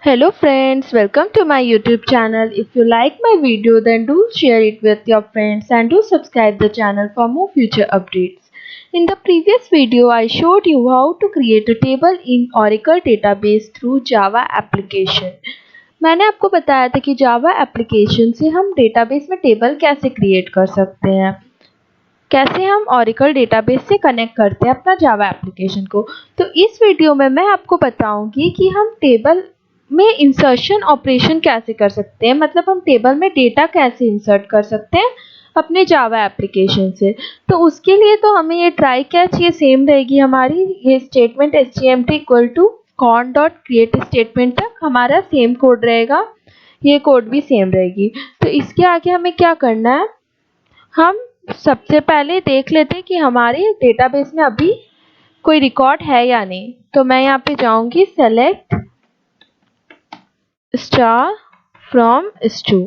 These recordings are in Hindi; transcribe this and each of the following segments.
Hello friends, welcome to my YouTube channel. If you like my video then do share it with your friends and do subscribe the channel for more future updates. In the previous video I showed you how to create a table in Oracle database through Java application. मैंने आपको बताया था कि Java application से हम database में table कैसे create कर सकते हैं, कैसे हम Oracle database से कनेक्ट करते हैं अपना Java एप्लीकेशन को। तो इस वीडियो में मैं आपको बताऊंगी कि हम टेबल में इंसर्शन ऑपरेशन कैसे कर सकते हैं, मतलब हम टेबल में डेटा कैसे इंसर्ट कर सकते हैं अपने जावा एप्लीकेशन से। तो उसके लिए तो हमें ये ट्राई कैच ये सेम रहेगी हमारी, ये statement HTML equal to con dot create statement तक हमारा सेम कोड रहेगा, ये कोड भी सेम रहेगी। तो इसके आगे हमें क्या करना है, हम सबसे पहले देख लेते हैं कि हमारे डेटाबेस में अभी कोई रिकॉर्ड है या नहीं। तो मैं यहाँ पे जाऊंगी सेलेक्ट स्टार फ्रॉम स्टू,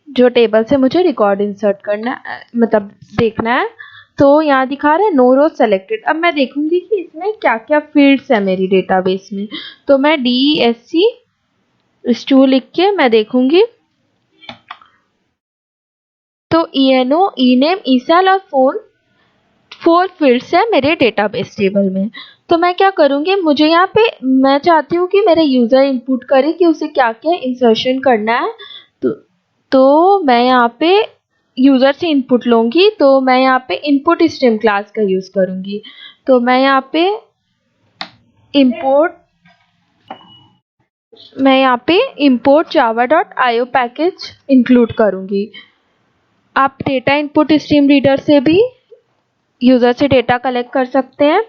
जो टेबल से मुझे रिकॉर्ड इंसर्ट करना मतलब देखना है। तो यहाँ दिखा रहा है नो रो सेलेक्टेड। अब मैं देखूंगी कि इसमें क्या क्या फील्ड्स है मेरी डेटाबेस में। तो मैं DESC स्टू लिख के मैं देखूंगी, तो ENO, ENAME, ESAL और फोन 4 फील्ड्स है मेरे डेटाबेस टेबल में। तो मैं क्या करूंगी, मुझे यहाँ पे मैं चाहती हूँ कि मेरा यूजर इनपुट करे कि उसे क्या क्या इंसर्शन करना है। तो मैं यहाँ पे यूजर से इनपुट लूंगी, तो मैं यहाँ पे इनपुट स्ट्रीम क्लास का यूज करूंगी। तो मैं यहाँ पे इंपोर्ट java.io पैकेज इंक्लूड करूंगी। आप डेटा इनपुट स्ट्रीम रीडर से भी यूजर से डेटा कलेक्ट कर सकते हैं।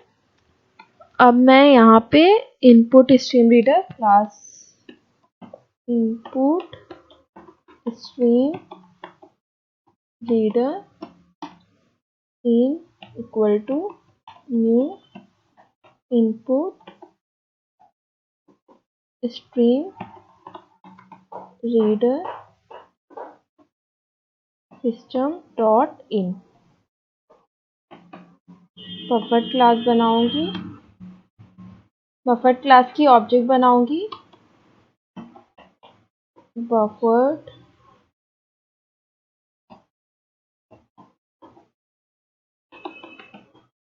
अब मैं यहाँ पे input stream reader class input stream reader in equal to new input stream reader system dot in buffer class बनाऊंगी, बफर क्लास की ऑब्जेक्ट बनाऊंगी buffered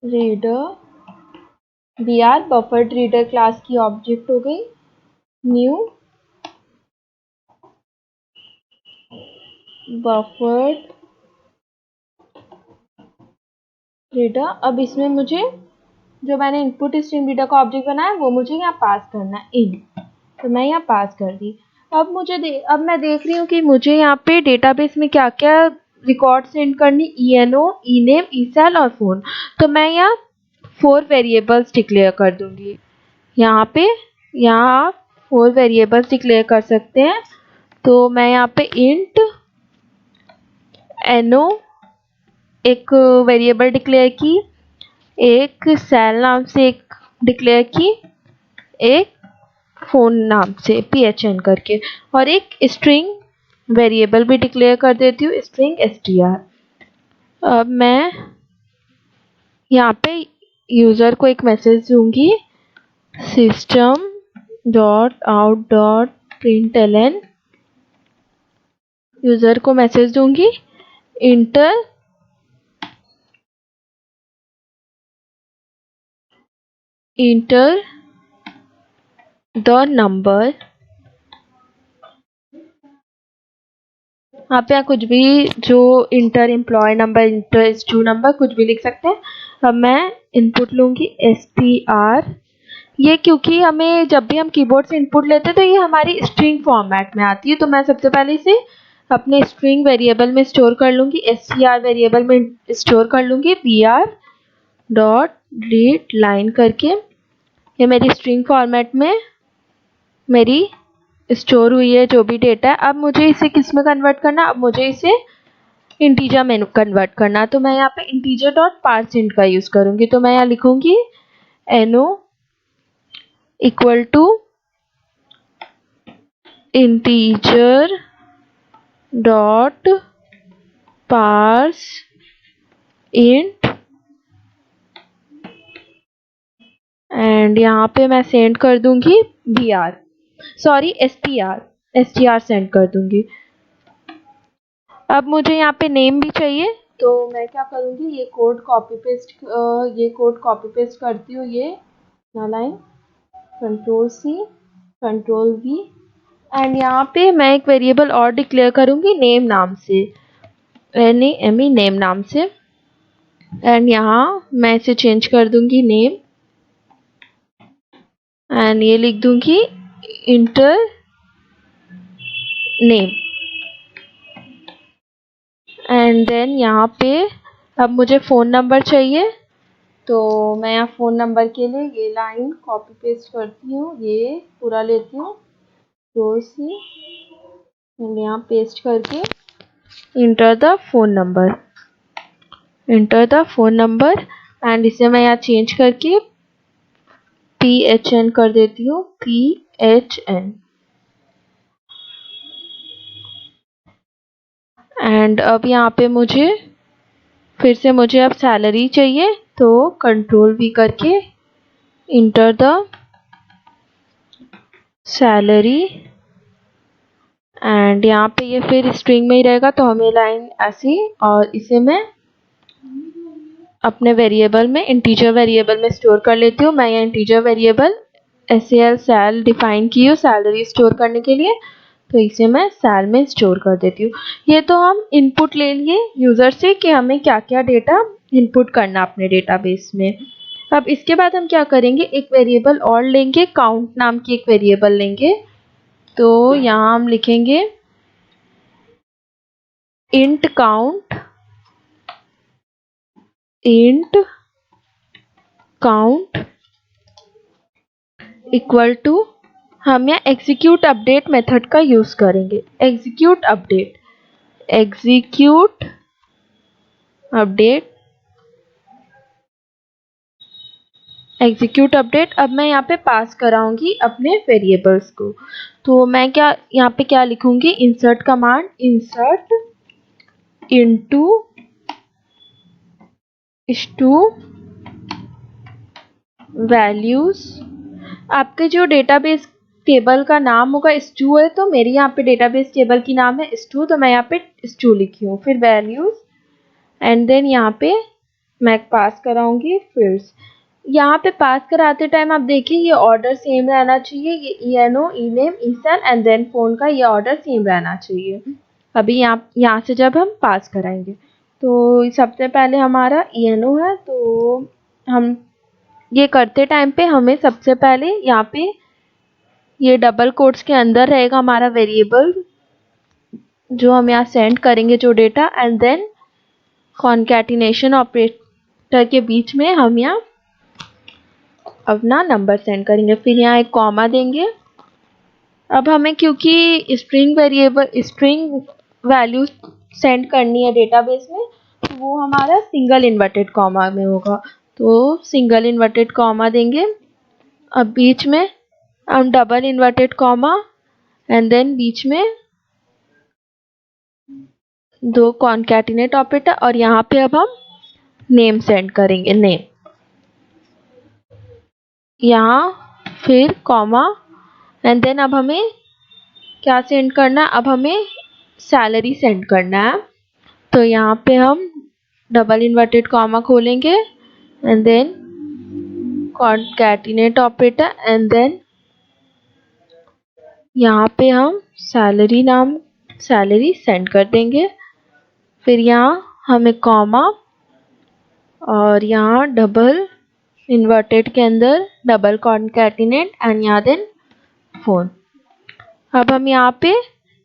reader BR, buffered reader class की ऑब्जेक्ट हो गई न्यू बफर्ड रीडर। अब इसमें मुझे जो मैंने इनपुट स्ट्रीम रीडर का ऑब्जेक्ट बनाया वो मुझे यहाँ पास करना है इन, तो मैं यहाँ पास कर दी। अब मैं देख रही हूँ कि मुझे यहाँ पे डेटाबेस में क्या क्या रिकॉर्ड सेंड करनी, ENO, ENAME, ESAL और फोन। तो मैं यहाँ 4 वेरिएबल्स डिक्लेयर कर दूंगी। यहाँ आप 4 वेरिएबल्स डिक्लेयर कर सकते हैं। तो मैं यहाँ पे इंट NO एक वेरिएबल डिक्लेयर की, एक सेल नाम से एक डिक्लेयर की, एक फोन नाम से PHN करके, और एक स्ट्रिंग वेरिएबल भी डिक्लेयर कर देती हूँ, स्ट्रिंग STR। अब मैं यहाँ पे यूजर को एक मैसेज दूंगी system dot out dot println, user को मैसेज दूंगी इंटर द नंबर। आप यहाँ कुछ भी, जो enter employ number, enter stu number, कुछ भी लिख सकते हैं। अब मैं इनपुट लूंगी STR, ये क्योंकि हमें जब भी हम कीबोर्ड से इनपुट लेते हैं तो ये हमारी स्ट्रिंग फॉर्मेट में आती है। तो मैं सबसे पहले इसे अपने स्ट्रिंग वेरिएबल में स्टोर कर लूंगी, STR वेरिएबल में स्टोर कर लूंगी BR डॉट रीड लाइन करके। ये मेरी स्ट्रिंग फॉर्मेट में मेरी स्टोर हुई है जो भी डेटा है। अब मुझे इसे किस में कन्वर्ट करना, अब मुझे इसे इंटीजर में कन्वर्ट करना। तो मैं यहाँ पे इंटीजर डॉट पार्सिंट का यूज करूंगी। तो मैं यहाँ लिखूंगी NO इक्वल टू integer dot parse int, and यहाँ पे मैं सेंड कर दूंगी BR। सॉरी str सेंड कर दूंगी। अब मुझे यहाँ पे नेम भी चाहिए, तो मैं क्या करूँगी, ये कोड कॉपी पेस्ट करती हूँ, ये लाइन, Ctrl+C Ctrl+V, एंड यहाँ पे मैं एक वेरिएबल और डिक्लेयर करूँगी नेम नाम से, NAME नेम नाम से, एंड यहाँ मैं इसे चेंज कर दूंगी नेम, एंड ये लिख दूंगी इंटर नेम, एंड देन यहाँ पे अब मुझे फ़ोन नंबर चाहिए, तो मैं यहाँ फ़ोन नंबर के लिए ये लाइन कॉपी पेस्ट करती हूँ, ये पूरा लेती हूँ, तो सी यहाँ पेस्ट करके enter the phone number, and इसे मैं यहाँ चेंज करके PHN कर देती हूँ, PHN, एंड अब यहाँ पे फिर से मुझे अब सैलरी चाहिए, तो Ctrl+V करके इंटर द सैलरी, एंड यहाँ पे ये फिर स्ट्रिंग में ही रहेगा, तो हमें लाइन ऐसी, और इसे मैं अपने वेरिएबल में, इंटीजर वेरिएबल में स्टोर कर लेती हूँ। मैं यहाँ इंटीजर वेरिएबल SAL डिफाइन की हूँ सैलरी स्टोर करने के लिए, तो इसे मैं सैल में स्टोर कर देती हूँ। ये तो हम इनपुट ले लिए यूज़र से कि हमें क्या क्या डेटा इनपुट करना अपने डेटाबेस में। अब इसके बाद हम क्या करेंगे, एक वेरिएबल और लेंगे, काउंट नाम की एक वेरिएबल लेंगे, तो यहाँ हम लिखेंगे इंट काउंट इक्वल टू, हम यहाँ एग्जीक्यूट अपडेट मेथड का यूज करेंगे, एग्जीक्यूट अपडेट। अब मैं यहाँ पे पास कराऊंगी अपने वेरिएबल्स को, तो मैं यहाँ पे क्या लिखूंगी, insert command, insert into values. आपके जो डेटाबेस टेबल का नाम होगा स्टू है, तो मेरी यहाँ पे डेटाबेस टेबल की नाम है स्टू, तो मैं यहाँ पे स्टू लिखी हूँ, फिर वैल्यूज, एंड देन यहाँ पे मैं पास कराऊंगी फील्ड्स। यहाँ पे पास कराते टाइम आप देखिए ये ऑर्डर सेम रहना चाहिए, ये ENO, ENAME, ESAL and then phone का ये ऑर्डर सेम रहना चाहिए। अभी यहाँ से जब हम पास कराएंगे, तो सबसे पहले हमारा ENO है, तो हम ये करते टाइम पे हमें सबसे पहले यहाँ पे ये डबल कोट्स के अंदर रहेगा हमारा वेरिएबल जो हम यहाँ सेंड करेंगे जो data, and then concatenation operator के बीच में हम यहाँ अपना नंबर सेंड करेंगे, फिर यहाँ एक कॉमा देंगे। अब हमें क्योंकि स्ट्रिंग वैल्यू सेंड करनी है डेटाबेस में, तो वो हमारा सिंगल इन्वर्टेड कॉमा में होगा, तो सिंगल इन्वर्टेड कॉमा देंगे। अब बीच में हम double inverted comma, and then बीच में दो कॉन्कैटिनेट ऑपरेटर, और यहाँ पे अब हम नेम सेंड करेंगे, नेम, यहाँ फिर कॉमा, एंड देन अब हमें क्या सेंड करना है, अब हमें सैलरी सेंड करना है, तो यहाँ पे हम डबल इन्वर्टेड कॉमा खोलेंगे, and then concatenate operator, and then यहाँ पे हम सैलरी सेंड कर देंगे, फिर यहाँ हमें कॉमा, और यहाँ डबल इन्वर्टेड के अंदर डबल कॉन्कैटिनेट, एंड यहाँ देन फोन। अब हम यहाँ पे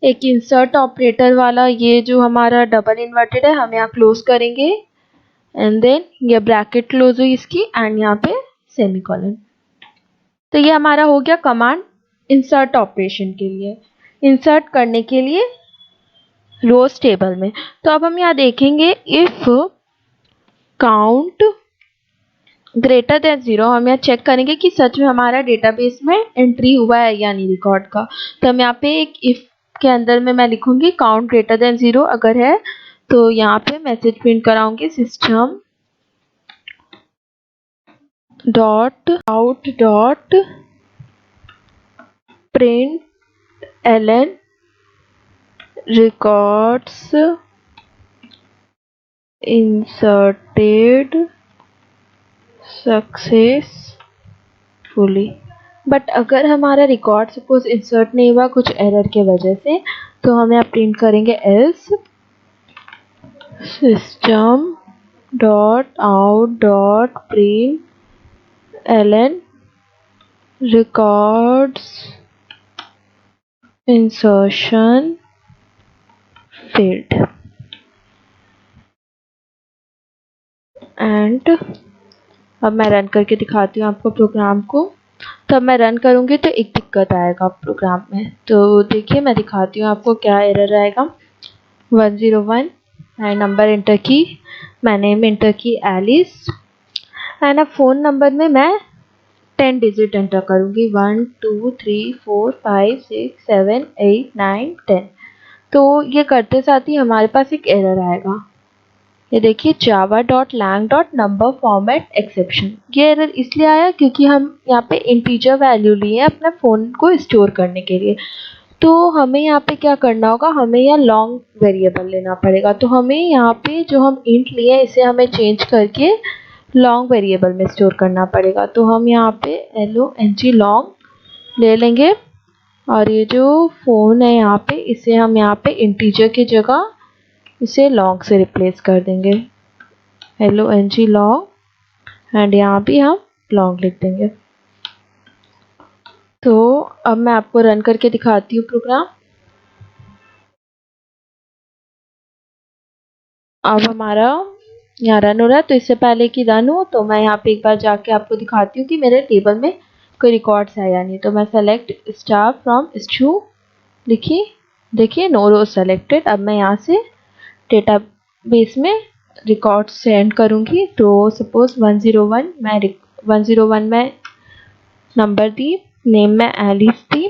एक इंसर्ट ऑपरेटर वाला ये जो हमारा डबल इन्वर्टेड है हम यहाँ क्लोज करेंगे, एंड देन ये ब्रैकेट क्लोज हुई इसकी, एंड यहाँ पे सेमीकोलन। तो ये हमारा हो गया कमांड इंसर्ट ऑपरेशन के लिए, इंसर्ट करने के लिए रोज टेबल में। तो अब हम यहाँ देखेंगे इफ काउंट ग्रेटर देन 0, हम यहाँ चेक करेंगे कि सच में हमारा डेटाबेस में एंट्री हुआ है या नहीं रिकॉर्ड का। तो हम यहाँ पे एक इफ के अंदर में मैं लिखूंगी काउंट ग्रेटर देन 0, अगर है तो यहाँ पे मैसेज प्रिंट कराऊंगी system dot out dot print ln records inserted successfully. But अगर हमारा रिकॉर्ड सपोज इंसर्ट नहीं हुआ कुछ एरर के वजह से, तो हम यहाँ प्रिंट करेंगे else system dot out dot println records insertion failed. And अब मैं रन करके दिखाती हूँ आपको प्रोग्राम को। तो अब मैं रन करूँगी तो एक दिक्कत आएगा प्रोग्राम में। तो देखिए मैं दिखाती हूँ आपको क्या एरर आएगा। 101 एंड नंबर इंटर की, मैंने नेम इंटर की एलिस, एंड अब फ़ोन नंबर में मैं 10 डिजिट एंटर करूँगी 1 2 3 4 5 6 7 8 9 10। तो ये करते साथ ही हमारे पास एक एरर आएगा, ये देखिए java.lang.number format exception। ये एरर इसलिए आया क्योंकि हम यहाँ पे इंटीजर वैल्यू लिए अपने फ़ोन को स्टोर करने के लिए। तो हमें यहाँ पे क्या करना होगा, हमें यहाँ लॉन्ग वेरिएबल लेना पड़ेगा। तो हमें यहाँ पे जो हम इंट लिए इसे हमें चेंज करके लॉन्ग वेरिएबल में स्टोर करना पड़ेगा। तो हम यहाँ पे long लॉन्ग ले लेंगे, और ये जो फ़ोन है यहाँ पे इसे हम यहाँ पे इंटीजर की जगह इसे लॉन्ग से रिप्लेस कर देंगे, long, एंड यहाँ भी हम लॉन्ग लिख देंगे। तो अब मैं आपको रन करके दिखाती हूँ प्रोग्राम। अब हमारा यहाँ रन हो रहा है। तो इससे पहले कि रन हो तो मैं यहाँ पे एक बार जाके आपको दिखाती हूँ कि मेरे टेबल में कोई रिकॉर्ड्स है या नहीं। तो मैं सेलेक्ट स्टार फ्रॉम स्टू लिखी, देखिए नो रो सेलेक्टेड। अब मैं यहाँ से डेटाबेस में रिकॉर्ड सेंड करूँगी। तो सपोज 101 में नंबर दी, नेम में एलिस दी,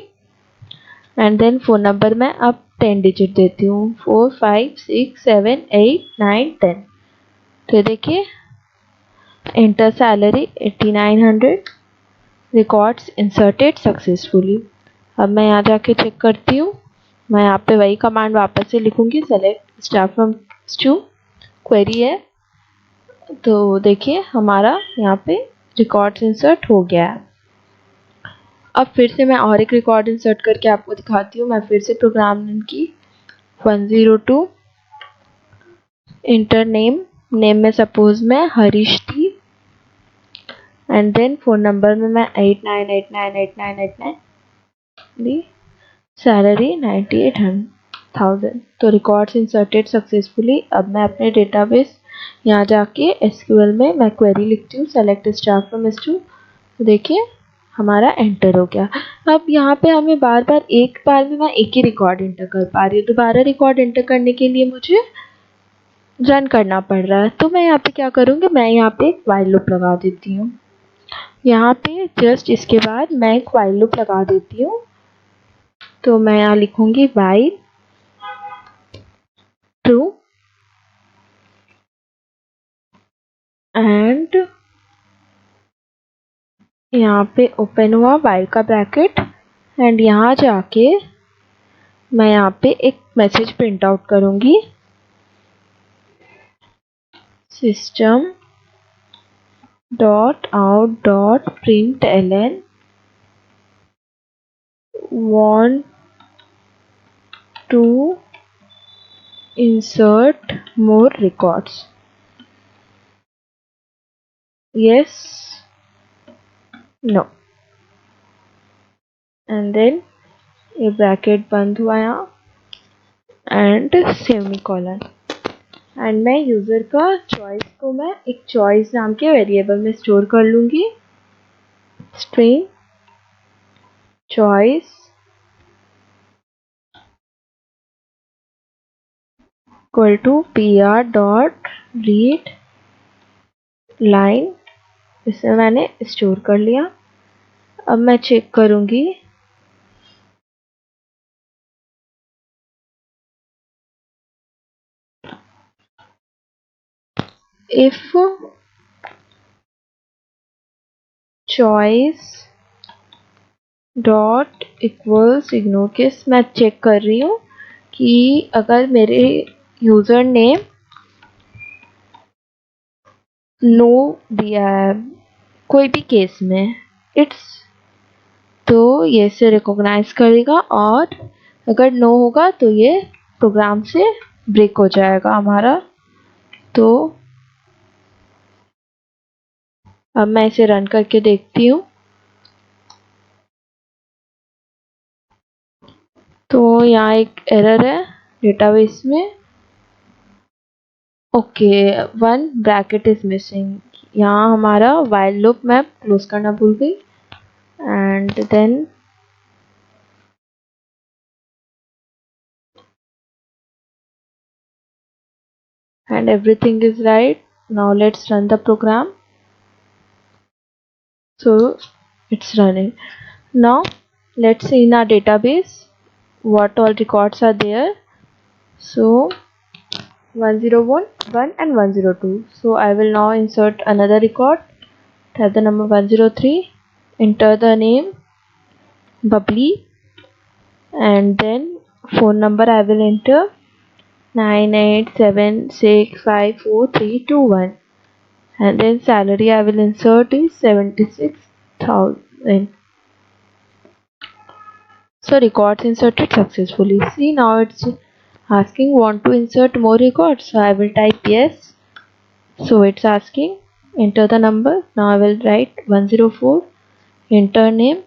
एंड देन फ़ोन नंबर में अब 10 डिजिट देती हूँ 4 5 6 7 8 9 10। तो देखिए inter salary 8900, records inserted successfully. अब मैं यहाँ जाके चेक करती हूँ। मैं यहाँ पे वही कमांड वापस से लिखूँगी, select star from stu query है। तो देखिए हमारा यहाँ पे रिकॉर्ड्स इंसर्ट हो गया है। अब फिर से मैं और एक रिकॉर्ड इंसर्ट करके आपको दिखाती हूँ। मैं फिर से प्रोग्राम रन की 102 इंटर नेम, नेम में सपोज मैं हरीश थी, एंड देन फ़ोन नंबर में मैं 89898989 दी, सैलरी 98,000। तो रिकॉर्ड्स इंसर्टेड सक्सेसफुली। अब मैं अपने डेटाबेस यहाँ जाके एसक्यूएल में मैं क्वेरी लिखती हूँ, सेलेक्ट स्टार फ्रॉम स्टू। तो देखिए हमारा एंटर हो गया। अब यहाँ पे हमें बार बार एक बार में मैं एक ही रिकॉर्ड एंटर कर पा रही हूँ। दोबारा रिकॉर्ड एंटर करने के लिए मुझे रन करना पड़ रहा है। तो मैं यहाँ पे क्या करूँगी, मैं यहाँ पे एक वाइल लूप लगा देती हूँ। यहाँ पे जस्ट इसके बाद मैं एक वाइल लूप लगा देती हूँ। तो मैं यहाँ लिखूँगी वाइल ट्रू एंड यहाँ पे ओपन हुआ वाइल का ब्रैकेट, एंड यहाँ जाके मैं यहाँ पे एक मैसेज प्रिंट आउट करूँगी, system dot out dot println want to insert more records, yes no, and then ये ब्रैकेट बंद हुआ यहाँ एंड सेमीकोलन। एंड मैं यूज़र का चॉइस को मैं एक चॉइस नाम के वेरिएबल में स्टोर कर लूँगी, string choice equal to pr dot read line, इसे मैंने स्टोर कर लिया। अब मैं चेक करूँगी, if choice dot equals ignore case मैं चेक कर रही हूँ कि अगर मेरे यूज़र नेम नो दिया है कोई भी केस में, इट्स तो ये से रिकॉग्नाइज करेगा, और अगर नो होगा तो ये प्रोग्राम से ब्रेक हो जाएगा हमारा। तो अब मैं इसे रन करके देखती हूँ। तो यहाँ एक एरर है डेटाबेस में। Okay, one bracket is missing. यहाँ हमारा वाइल लूप मैं क्लोज करना भूल गई। And then and everything is right. Now let's run the program. So it's running. Now let's see in our database what all records are there. So 101 and 102. So I will now insert another record. Type the number 103, enter the name Bubbly, and then phone number I will enter 98765431, and then salary I will insert is 76,000. So records inserted successfully. See, now it's asking want to insert more records, so I will type yes. So it's asking enter the number. Now I will write 104, enter name.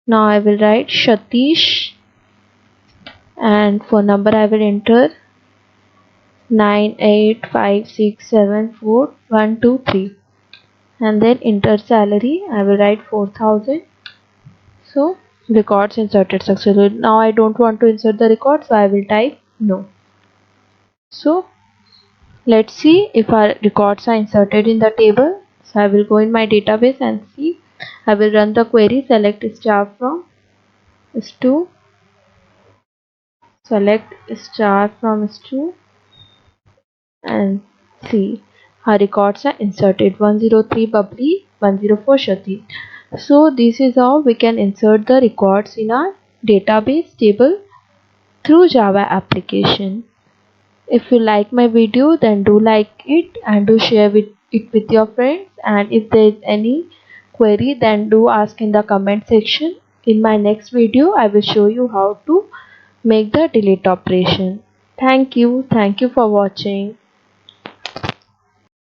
Now I will write Shatish, and phone number I will enter 9856741123, and then enter salary I will write 4,000. So records inserted successfully. Now I don't want to insert the record, so I will type no. So let's see if our records are inserted in the table. So I will go in my database and see. I will run the query select star from stu, select star from stu, and see our records are inserted 103 Bubbly, 104 Shati. So this is how we can insert the records in our database table through Java application. If you like my video, then do like it and do share it with your friends, and if there is any query, then do ask in the comment section. In my next video I will show you how to make the delete operation. Thank you for watching.